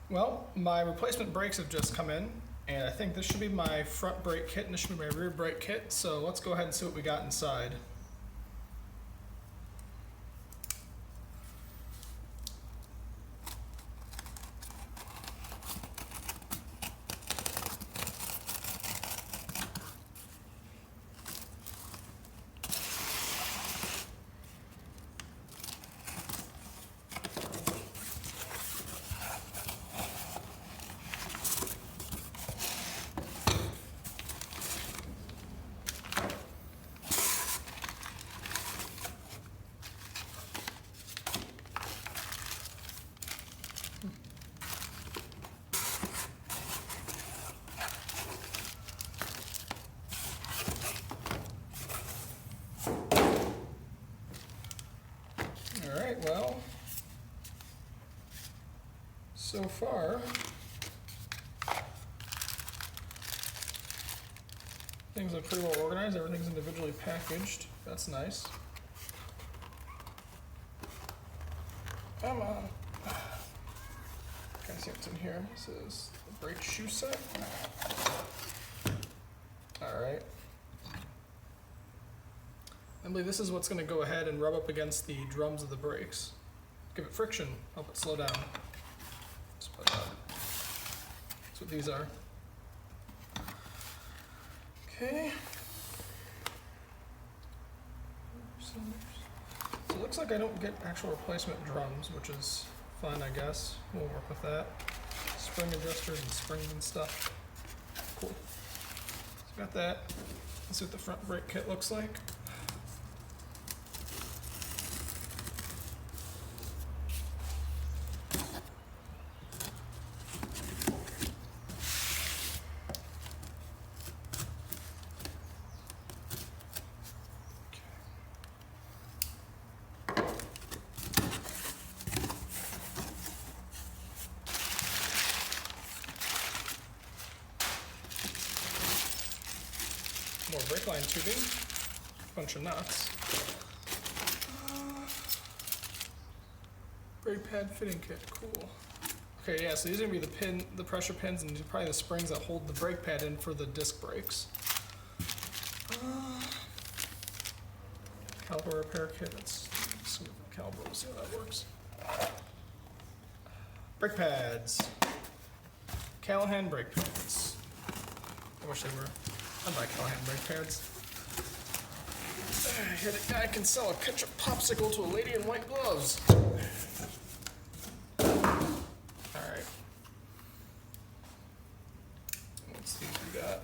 Well, my replacement brakes have just come in, and I think this should be my front brake kit and this should be my rear brake kit, so let's go ahead and see what we got inside. Alright, well, so far, things are pretty well organized, everything's individually packaged, that's nice. Come on. Can I see what's in here? This is the brake shoe set. Alright. I believe this is what's going to go ahead and rub up against the drums of the brakes. Give it friction, help it slow down. That's what these are. Okay. So it looks like I don't get actual replacement drums, which is fine, I guess. We'll work with that. Spring adjusters and springs and stuff. Cool. So got that. Let's see what the front brake kit looks like. More brake line tubing, bunch of nuts. Brake pad fitting kit, cool. Okay, yeah, so these are gonna be the pressure pins, and probably the springs that hold the brake pad in for the disc brakes. Caliper repair kit. Let's see the caliper. We'll see how that works. Brake pads. Callahan brake pads. I wish they were. I'd buy Callahan brake pads. I hear the guy can sell a ketchup popsicle to a lady in white gloves. Alright. Let's see what we got.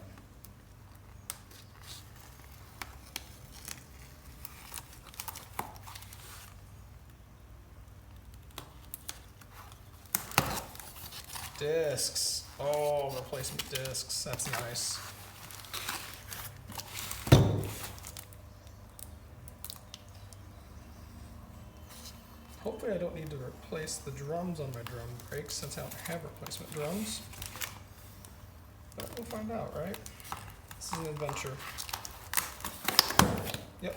Discs. Oh, replacement discs. That's nice. Hopefully I don't need to replace the drums on my drum brakes since I don't have replacement drums. But we'll find out, right? This is an adventure. Yep.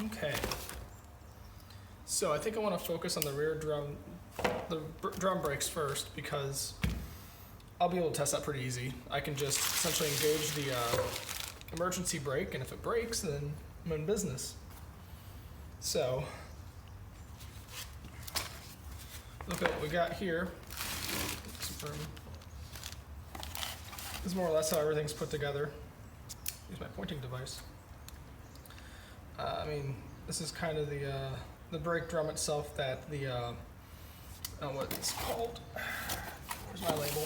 Okay. So I think I want to focus on the rear drum, drum brakes first, because I'll be able to test that pretty easy. I can just essentially engage the emergency brake, and if it breaks, then I'm in business. So look at what we got here. This is more or less how everything's put together. Use my pointing device. I mean, this is kind of the brake drum itself that the, I don't know what it's called. Where's my label?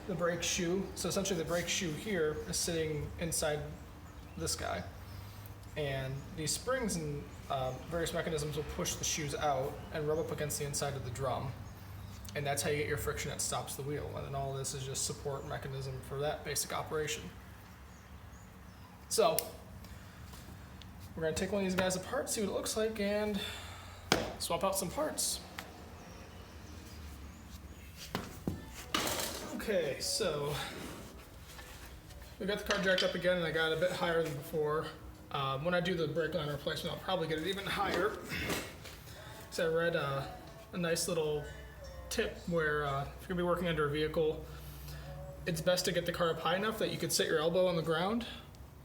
The brake shoe. So essentially the brake shoe here is sitting inside this guy. And these springs and various mechanisms will push the shoes out and rub up against the inside of the drum. And that's how you get your friction that stops the wheel. And then all this is just support mechanism for that basic operation. So we're going to take one of these guys apart, see what it looks like, and swap out some parts. Okay, so we got the car jacked up again, and I got it a bit higher than before. When I do the brake line replacement, I'll probably get it even higher. So I read a nice little tip where if you're gonna be working under a vehicle, it's best to get the car up high enough that you could set your elbow on the ground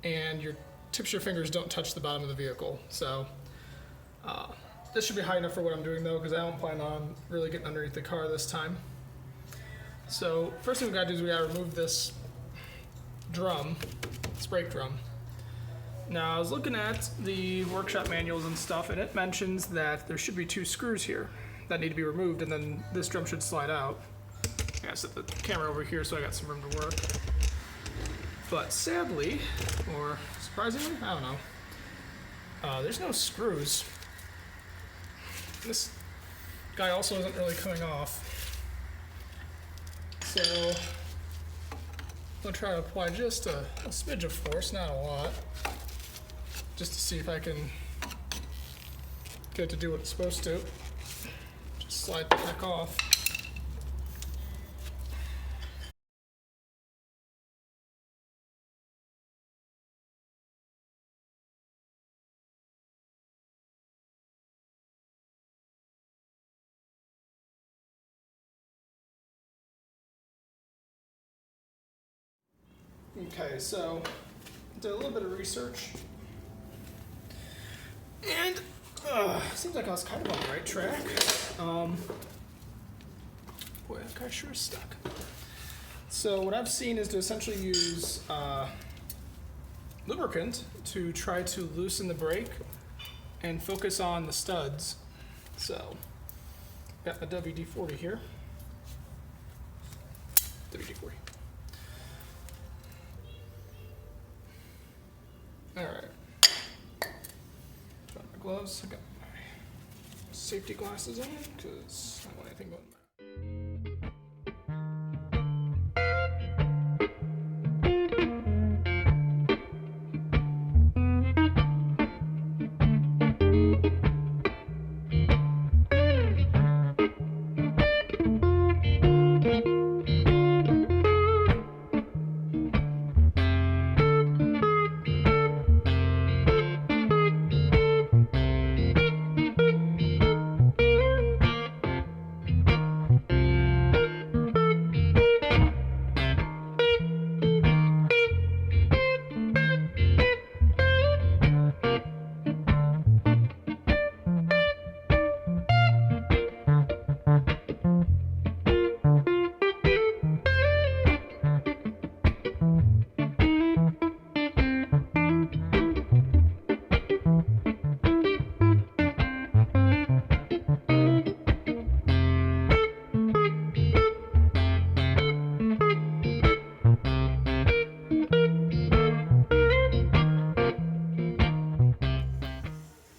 and your tips of your fingers don't touch the bottom of the vehicle. So this should be high enough for what I'm doing though, because I don't plan on really getting underneath the car this time. So first thing we gotta do is we gotta remove this drum, this brake drum. Now I was looking at the workshop manuals and stuff, and it mentions that there should be 2 screws here that need to be removed, and then this drum should slide out. I gotta set the camera over here so I got some room to work. But sadly, or surprisingly, I don't know, there's no screws. This guy also isn't really coming off. So I'm gonna try to apply just a smidge of force, not a lot, just to see if I can get it to do what it's supposed to. Just slide the heck off. Okay, so did a little bit of research, and seems like I was kind of on the right track. Boy, that guy sure is stuck. So what I've seen is to essentially use lubricant to try to loosen the brake and focus on the studs. So got my WD-40 here. WD-40. Alright. Put on my gloves. I got my safety glasses on because I don't want anything going bad.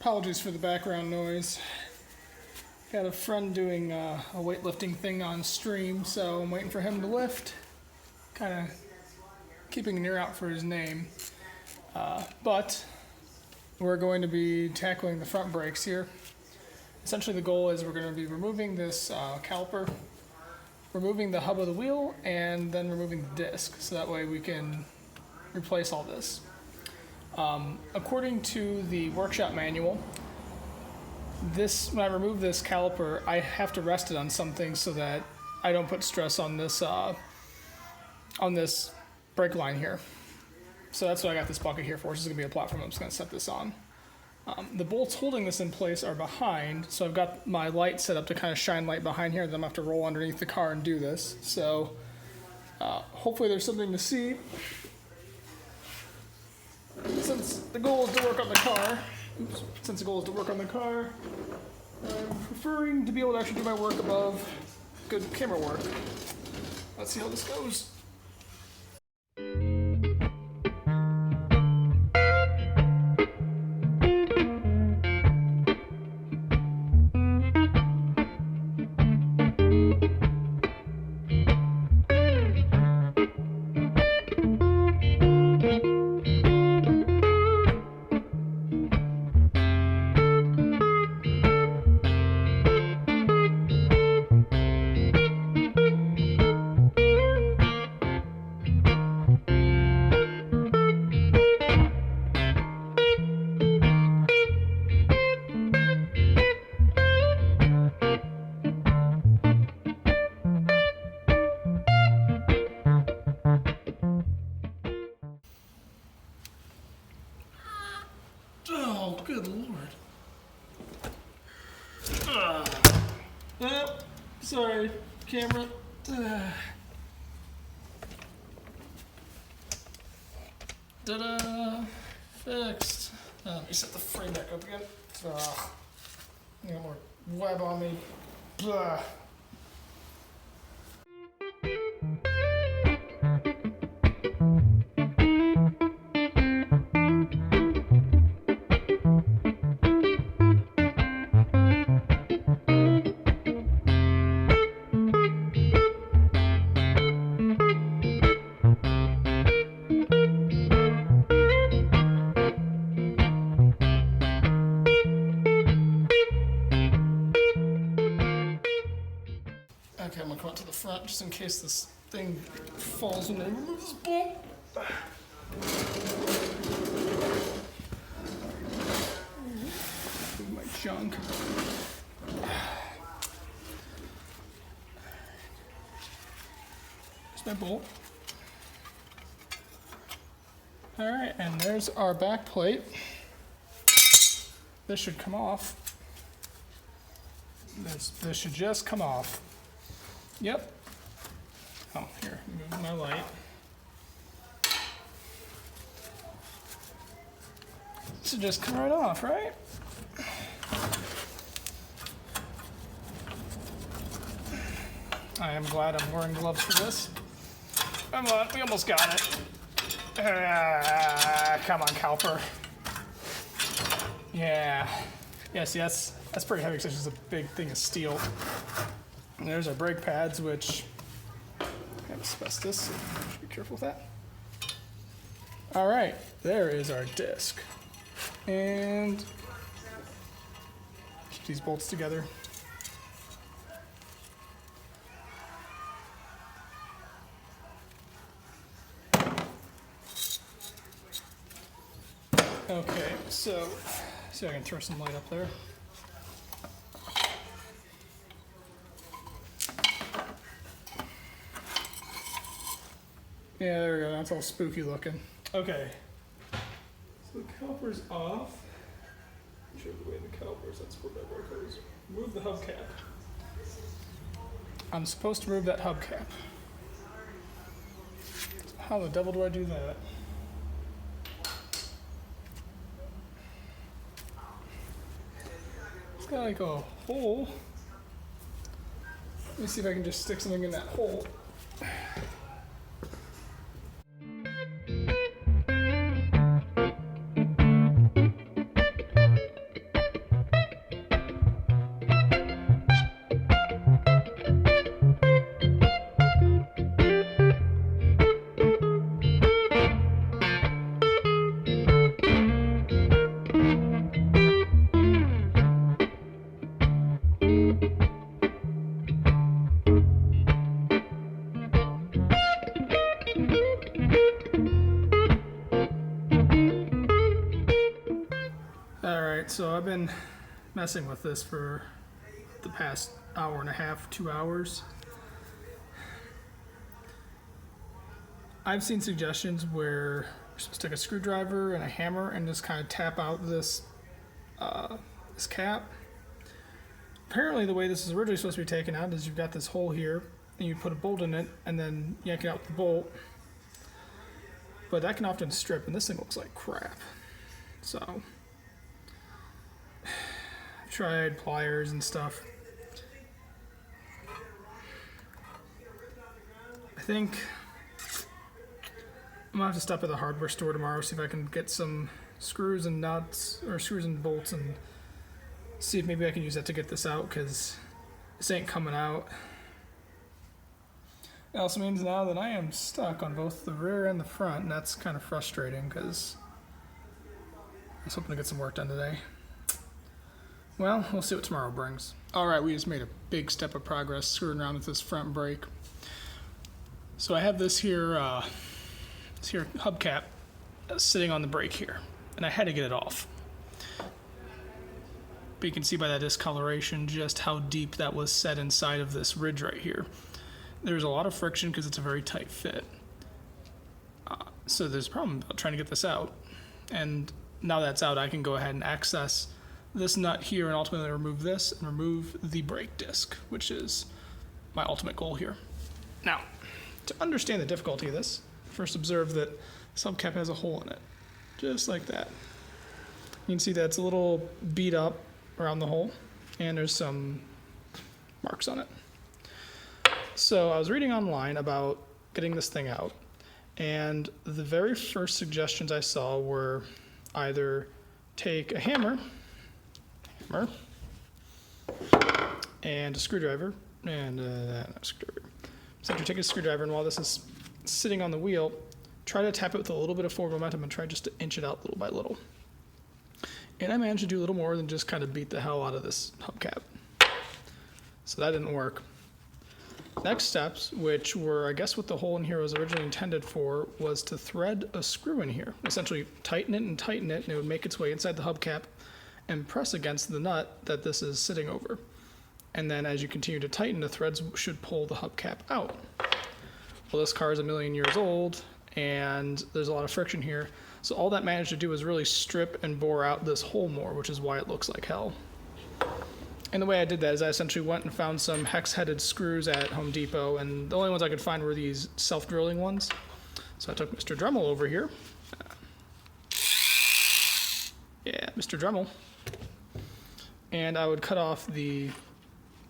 Apologies for the background noise. Got a friend doing a weightlifting thing on stream, so I'm waiting for him to lift. Kind of keeping an ear out for his name. But we're going to be tackling the front brakes here. Essentially the goal is we're going to be removing this caliper, removing the hub of the wheel, and then removing the disc, so that way we can replace all this. According to the workshop manual, when I remove this caliper, I have to rest it on something so that I don't put stress on this brake line here. So that's what I got this bucket here for. This is going to be a platform I'm just going to set this on. The bolts holding this in place are behind, so I've got my light set up to kind of shine light behind here, then I'm going to have to roll underneath the car and do this. So hopefully there's something to see. Since the goal is to work on the car, I'm preferring to be able to actually do my work above good camera work. Let's see how this goes. Oh, good lord. Sorry, camera. Ta-da! Fixed. Let me set the frame back up again. I got more web on me. Blah. Okay, I'm gonna come out to the front just in case this thing falls when I remove this bolt. Move my junk. There's my bolt. Alright, and there's our back plate. This should come off. This should just come off. Yep. Oh, here, move my light. This should just come right off, right? I am glad I'm wearing gloves for this. Come on, we almost got it. Come on, Cowper. Yeah. Yeah, see, that's pretty heavy because it's just a big thing of steel. And there's our brake pads, which have asbestos, so be careful with that. All right, there is our disc. And keep these bolts together. Okay, so see if I can throw some light up there. Yeah, there we go. That's all spooky looking. Okay. So the caliper's off. Show the way the calipers. That's where that work goes. Move the hubcap. I'm supposed to remove that hubcap. How the devil do I do that? It's got like a hole. Let me see if I can just stick something in that hole. So I've been messing with this for the past hour and a half, 2 hours. I've seen suggestions where you're supposed to take a screwdriver and a hammer and just kind of tap out this this cap. Apparently the way this is originally supposed to be taken out is you've got this hole here and you put a bolt in it and then yank it out with the bolt. But that can often strip and this thing looks like crap. So tried pliers and stuff. I think I'm gonna have to stop at the hardware store tomorrow, see if I can get some screws and nuts, or screws and bolts, and see if maybe I can use that to get this out, because this ain't coming out. It also means now that I am stuck on both the rear and the front, and that's kind of frustrating, because I was hoping to get some work done today. Well, we'll see what tomorrow brings. Alright, we just made a big step of progress screwing around with this front brake. So I have this here hubcap sitting on the brake here, and I had to get it off. But you can see by that discoloration just how deep that was set inside of this ridge right here. There's a lot of friction because it's a very tight fit. So there's a problem about trying to get this out. And now that's out, I can go ahead and access this nut here and ultimately remove this and remove the brake disc, which is my ultimate goal here. Now, to understand the difficulty of this, first observe that this hubcap has a hole in it, just like that. You can see that it's a little beat up around the hole, and there's some marks on it. So I was reading online about getting this thing out, and the very first suggestions I saw were either take a hammer and a screwdriver, and not a screwdriver. So you take a screwdriver, and while this is sitting on the wheel, try to tap it with a little bit of forward momentum and try just to inch it out little by little. And I managed to do a little more than just kind of beat the hell out of this hubcap. So that didn't work. Next steps, which were, I guess, what the hole in here was originally intended for, was to thread a screw in here. Essentially tighten it, and it would make its way inside the hubcap and press against the nut that this is sitting over. And then as you continue to tighten, the threads should pull the hubcap out. Well, this car is 1 million years old, and there's a lot of friction here. So all that managed to do was really strip and bore out this hole more, which is why it looks like hell. And the way I did that is I essentially went and found some hex-headed screws at Home Depot, and the only ones I could find were these self-drilling ones. So I took Mr. Dremel over here. Yeah, Mr. Dremel. And I would cut off the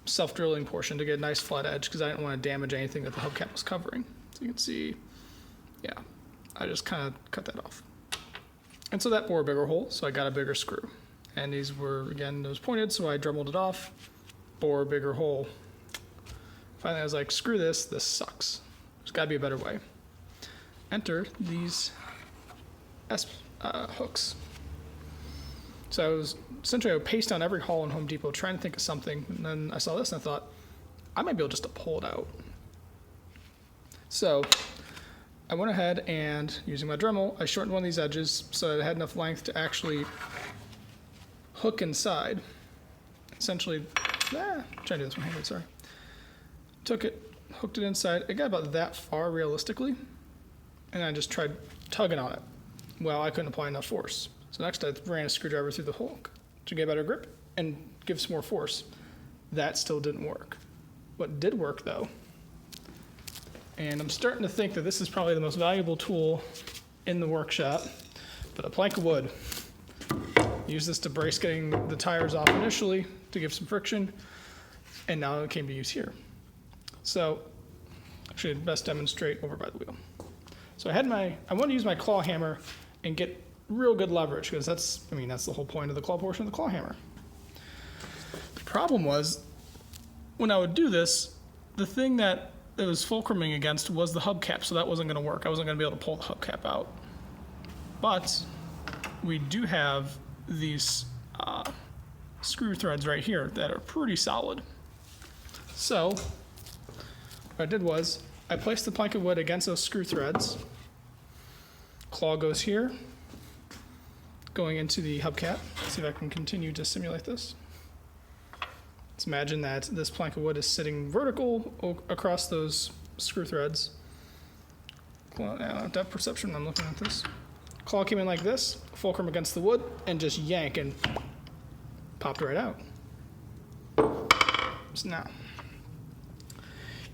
self-drilling portion to get a nice flat edge because I didn't want to damage anything that the hubcap was covering. So you can see, yeah, I just kind of cut that off. And so that bore a bigger hole, so I got a bigger screw. And these were, again, those pointed, so I dremeled it off, bore a bigger hole. Finally, I was like, screw this, this sucks. There's got to be a better way. Enter these hooks. So I was essentially, I would paste down every hole in Home Depot trying to think of something, and then I saw this and I thought, I might be able just to pull it out. So I went ahead and, using my Dremel, I shortened one of these edges so that it had enough length to actually hook inside. Essentially, try to do this one handed, sorry. Took it, hooked it inside. It got about that far realistically, and I just tried tugging on it. Well, I couldn't apply enough force. So next I ran a screwdriver through the hook to get better grip and give some more force. That still didn't work. What did work though, and I'm starting to think that this is probably the most valuable tool in the workshop, but a plank of wood. Use this to brace getting the tires off initially to give some friction, and now it came to use here. So actually I'd best demonstrate over by the wheel. So I want to use my claw hammer and get real good leverage, because that's the whole point of the claw portion of the claw hammer. The problem was, when I would do this, the thing that it was fulcruming against was the hubcap, so that wasn't going to work. I wasn't going to be able to pull the hubcap out. But we do have these screw threads right here that are pretty solid. So what I did was, I placed the plank of wood against those screw threads. Claw goes here, going into the hubcap. Let's see if I can continue to simulate this. Let's imagine that this plank of wood is sitting vertical across those screw threads. Well, I don't have depth perception when I'm looking at this. Claw came in like this, fulcrum against the wood, and just yank and popped right out. So now,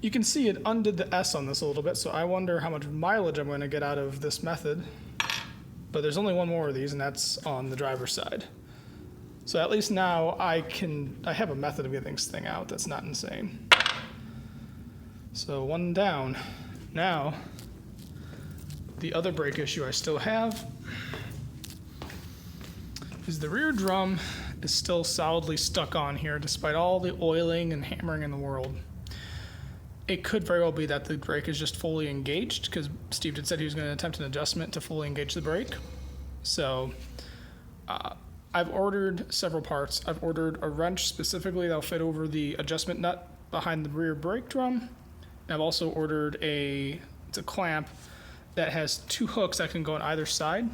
you can see it undid the S on this a little bit, so I wonder how much mileage I'm going to get out of this method. But there's only one more of these, and that's on the driver's side. So at least now I have a method of getting this thing out that's not insane. So one down. Now, the other brake issue I still have is the rear drum is still solidly stuck on here despite all the oiling and hammering in the world. It could very well be that the brake is just fully engaged, because Steve had said he was going to attempt an adjustment to fully engage the brake. So I've ordered several parts. I've ordered a wrench specifically that'll fit over the adjustment nut behind the rear brake drum. And I've also ordered it's a clamp that has 2 hooks that can go on either side,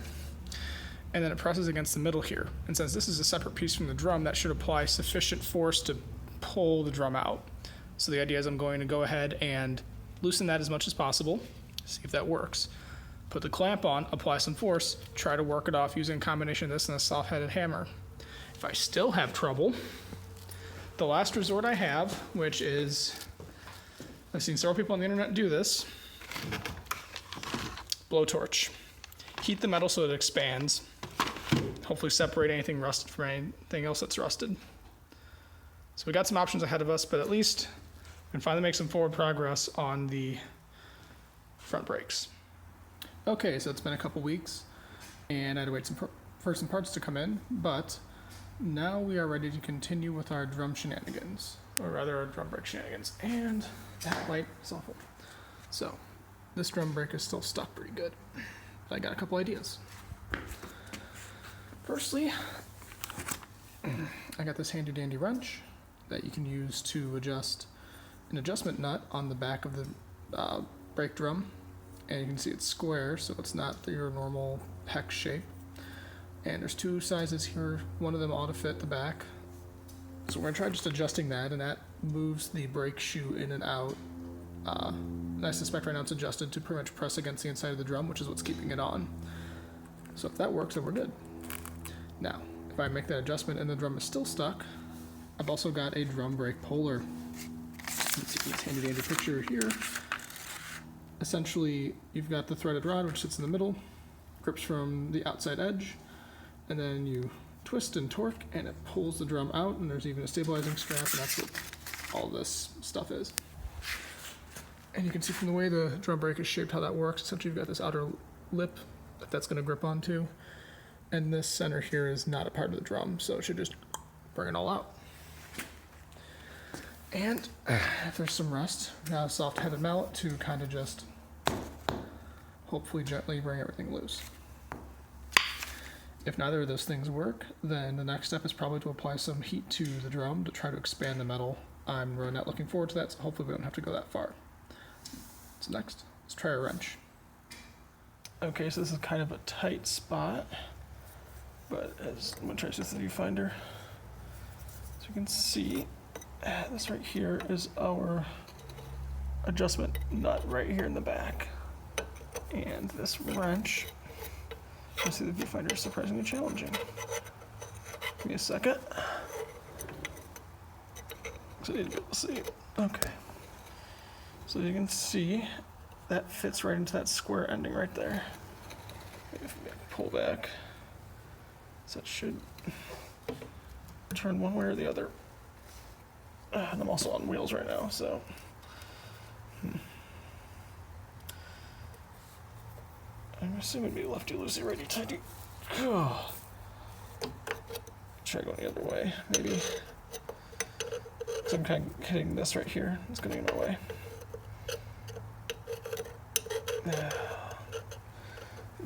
and then it presses against the middle here. And since this is a separate piece from the drum, that should apply sufficient force to pull the drum out. So the idea is I'm going to go ahead and loosen that as much as possible, see if that works. put the clamp on, apply some force, try to work it off using a combination of this and a soft-headed hammer. If I still have trouble, the last resort I have, which is, I've seen several people on the internet do this, blowtorch. Heat the metal so it expands, hopefully separate anything rusted from anything else that's rusted. So we got some options ahead of us, but at least we can finally make some forward progress on the front brakes. Okay, so it's been a couple weeks, and I had to wait for some parts to come in, but now we are ready to continue with our drum shenanigans, or rather our drum brake shenanigans, and that light is awful. So, this drum brake is still stuck pretty good, but I got a couple ideas. Firstly, I got this handy dandy wrench that you can use to adjust an adjustment nut on the back of the brake drum, and you can see it's square, so it's not your normal hex shape. And there's two sizes here, one of them ought to fit the back. So we're gonna try just adjusting that, and that moves the brake shoe in and out. And I suspect right now it's adjusted to pretty much press against the inside of the drum, which is what's keeping it on. So if that works, then we're good. Now, if I make that adjustment and the drum is still stuck, I've also got a drum brake puller. Let's see this handy dandy picture here. Essentially, you've got the threaded rod, which sits in the middle, grips from the outside edge, and then you twist and torque, and it pulls the drum out, and there's even a stabilizing strap, and that's what all this stuff is. And you can see from the way the drum brake is shaped how that works. Essentially, you've got this outer lip that's going to grip onto, and this center here is not a part of the drum, so it should just bring it all out. And if there's some rust, we got a soft-headed mallet to kind of just hopefully gently bring everything loose. If neither of those things work, then the next step is probably to apply some heat to the drum to try to expand the metal. I'm really not looking forward to that, so hopefully we don't have to go that far. So next, let's try a wrench. Okay, so this is kind of a tight spot, but I'm gonna try this with the viewfinder. So you can see, this right here is our adjustment nut right here in the back. And this wrench, you see the viewfinder is surprisingly challenging. Give me a second. So I need to be able to see. Okay. So you can see that fits right into that square ending right there. Maybe if we pull back. So it should turn one way or the other. And I'm also on wheels right now, so. I'm assuming it'd be lefty loosey, righty tighty. Try going the other way, maybe. So I'm kind of hitting this right here. It's getting in my way.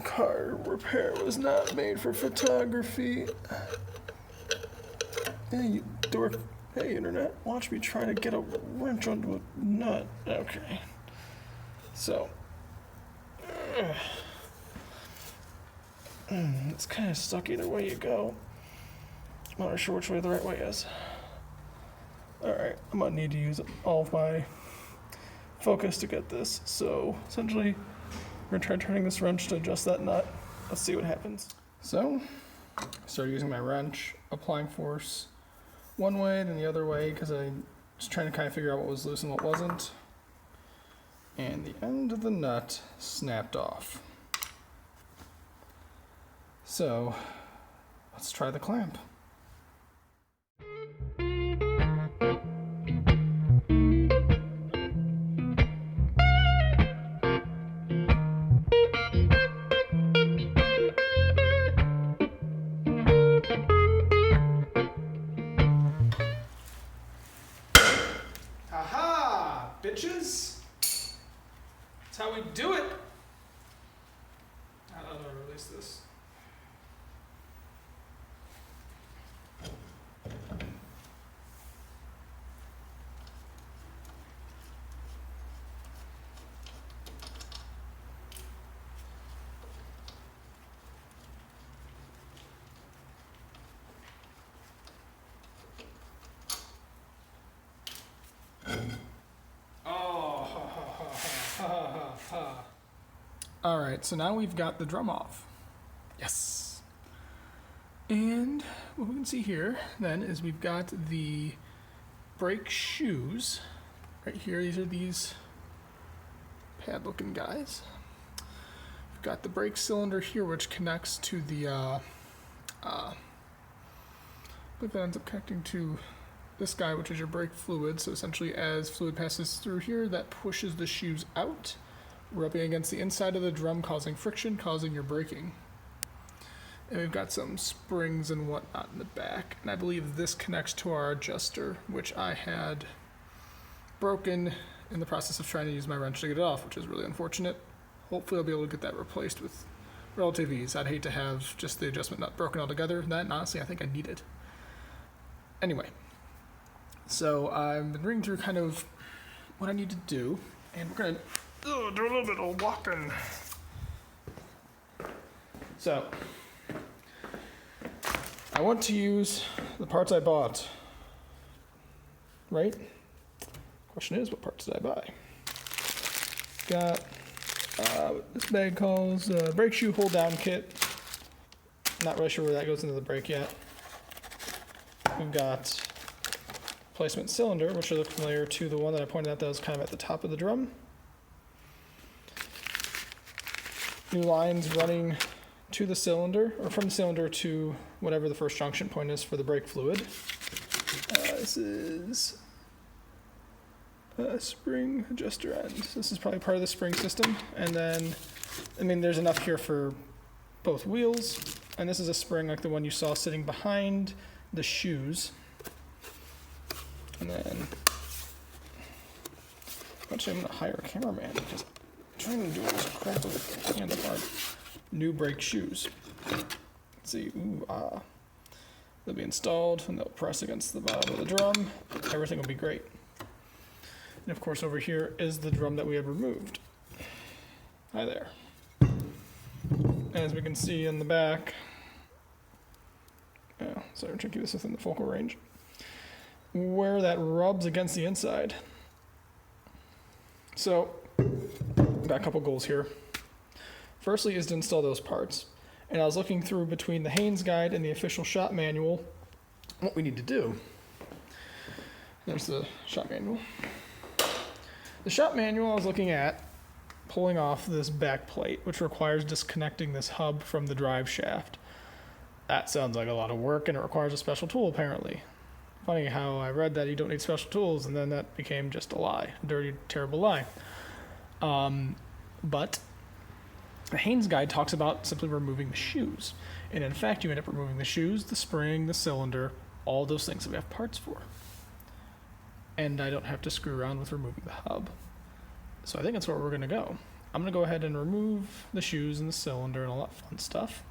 Car repair was not made for photography. Hey, you dork. Hey, internet. Watch me try to get a wrench onto a nut. Okay. So. It's kind of stuck either way you go. I'm not sure which way the right way is. Alright, I'm gonna need to use all of my focus to get this. So essentially, we're gonna try turning this wrench to adjust that nut. Let's see what happens. So, I started using my wrench, applying force one way, then the other way, because I was trying to kind of figure out what was loose and what wasn't. And the end of the nut snapped off. So, let's try the clamp. Aha, bitches! That's how we do it! How do I release this? All right, so now we've got the drum off. Yes. And what we can see here then is we've got the brake shoes right here. These are these pad looking guys. We've got the brake cylinder here, which connects to the I believe that ends up connecting to this guy, which is your brake fluid. So essentially, as fluid passes through here, that pushes the shoes out, rubbing against the inside of the drum, causing friction, causing your braking. And we've got some springs and whatnot in the back. And I believe this connects to our adjuster, which I had broken in the process of trying to use my wrench to get it off, which is really unfortunate. Hopefully I'll be able to get that replaced with relative ease. I'd hate to have just the adjustment nut broken altogether. That, honestly, I think I need it. Anyway, so I've been reading through kind of what I need to do, and we're going to do a little bit of walking. So, I want to use the parts I bought, right? Question is, what parts did I buy? Got what this bag calls brake shoe hold down kit. Not really sure where that goes into the brake yet. We've got placement cylinder, which should look familiar to the one that I pointed out that was kind of at the top of the drum. New lines running to the cylinder, or from the cylinder to whatever the first junction point is for the brake fluid. This is a spring adjuster end. This is probably part of the spring system. And then, I mean, there's enough here for both wheels. And this is a spring like the one you saw sitting behind the shoes. And then, actually I'm gonna hire a cameraman because I'm trying to do all this crap with handlebar. New brake shoes. Let's see, they'll be installed and they'll press against the bottom of the drum. Everything will be great. And of course over here is the drum that we have removed. Hi there. As we can see in the back, sorry, I'm trying to keep this within the focal range, where that rubs against the inside. So, got a couple goals here. Firstly is to install those parts. And I was looking through between the Haynes guide and the official shop manual what we need to do. There's the shop manual. The shop manual I was looking at pulling off this back plate, which requires disconnecting this hub from the drive shaft. That sounds like a lot of work, and it requires a special tool, apparently. Funny how I read that you don't need special tools, and then that became just a lie. A dirty, terrible lie. But the Haynes guide talks about simply removing the shoes. And in fact, you end up removing the shoes, the spring, the cylinder, all those things that we have parts for. And I don't have to screw around with removing the hub. So I think that's where we're going to go. I'm going to go ahead and remove the shoes and the cylinder and all that fun stuff.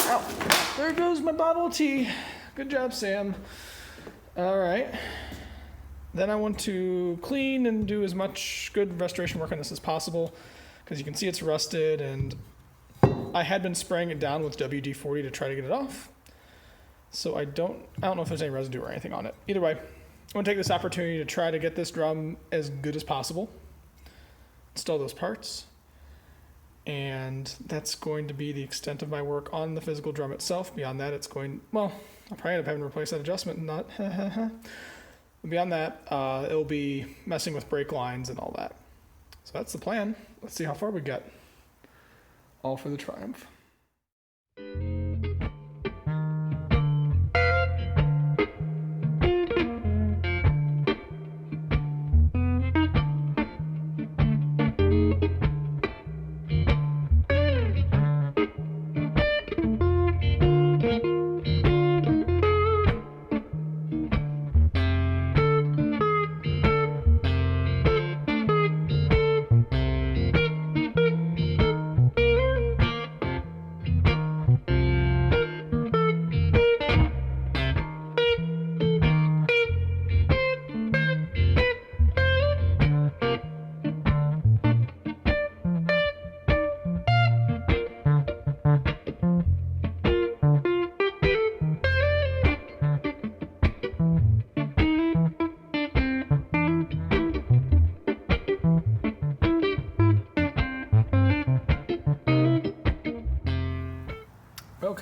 Oh, there goes my bottle of tea. Good job, Sam. All right. Then I want to clean and do as much good restoration work on this as possible, because you can see it's rusted, and I had been spraying it down with WD-40 to try to get it off. So I don't know if there's any residue or anything on it. Either way, I'm going to take this opportunity to try to get this drum as good as possible, install those parts, and that's going to be the extent of my work on the physical drum itself. Beyond that, it's going, well, I'll probably end up having to replace that adjustment and not, beyond that, it'll be messing with brake lines and all that. So that's the plan. Let's see how far we get. All for the Triumph.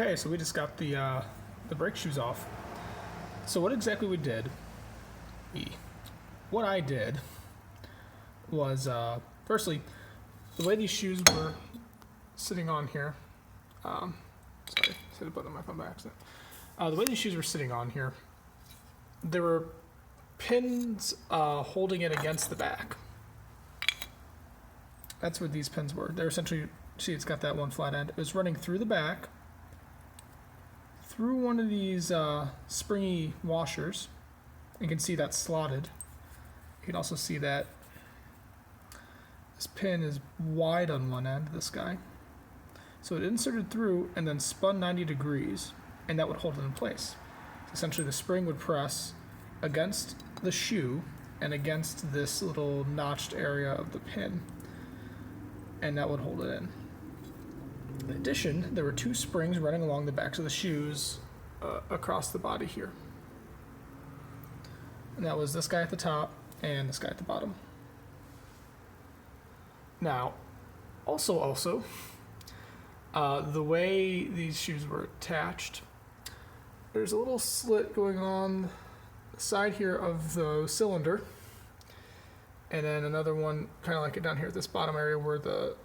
Okay, so we just got the brake shoes off. So what exactly we did, what I did was, firstly, the way these shoes were sitting on here, sorry, I hit a button on my phone by accident. The way these shoes were sitting on here, there were pins holding it against the back. That's where these pins were. They're essentially, see, it's got that one flat end. It was running through the back, through one of these springy washers. You can see that slotted. You can also see that this pin is wide on one end, this guy. So it inserted through and then spun 90 degrees, and that would hold it in place. Essentially, the spring would press against the shoe and against this little notched area of the pin, and that would hold it in. In addition, there were two springs running along the backs of the shoes across the body here. And that was this guy at the top and this guy at the bottom. Now, also, the way these shoes were attached, there's a little slit going on the side here of the cylinder, and then another one kind of like it down here at this bottom area where the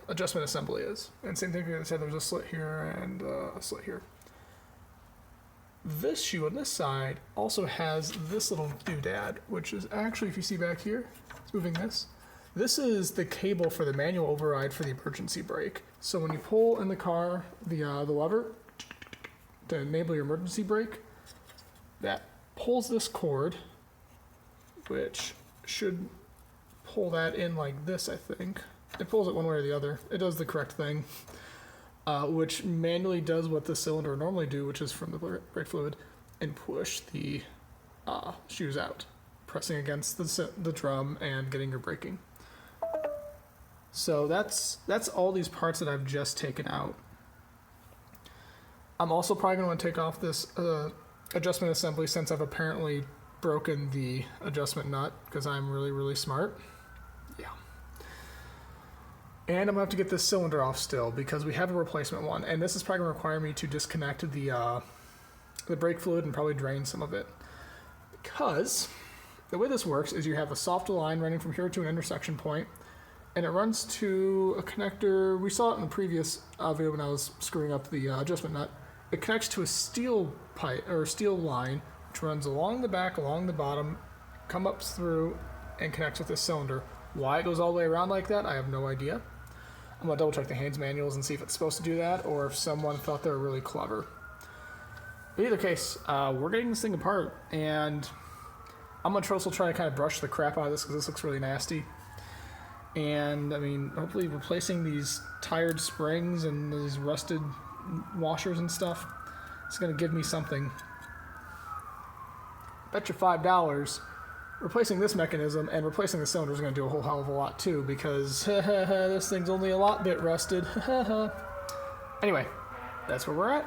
adjustment assembly is. And same thing, I said, there's a slit here and a slit here. This shoe on this side also has this little doodad, which is actually, if you see back here, it's moving this. This is the cable for the manual override for the emergency brake. So when you pull in the car the lever to enable your emergency brake, that pulls this cord, which should pull that in like this, I think. It pulls it one way or the other. It does the correct thing, which manually does what the cylinder would normally do, which is from the brake fluid, and push the shoes out, pressing against the drum and getting your braking. So that's all these parts that I've just taken out. I'm also probably going to want to take off this adjustment assembly since I've apparently broken the adjustment nut because I'm really, really smart. Yeah. And I'm going to have to get this cylinder off still because we have a replacement one. And this is probably going to require me to disconnect the brake fluid and probably drain some of it. Because the way this works is you have a soft line running from here to an intersection point, and it runs to a connector. We saw it in the previous video when I was screwing up the adjustment nut. It connects to a steel pipe or steel line, which runs along the back, along the bottom, come up through, and connects with this cylinder. Why it goes all the way around like that, I have no idea. I'm gonna double check the Haynes manuals and see if it's supposed to do that, or if someone thought they were really clever. In either case, we're getting this thing apart, and I'm gonna also try to kind of brush the crap out of this because this looks really nasty. And I mean, hopefully replacing these tired springs and these rusted washers and stuff, it's gonna give me something. Bet you $5 replacing this mechanism and replacing the cylinder is going to do a whole hell of a lot too, because this thing's only a lot bit rusted. Anyway, that's where we're at.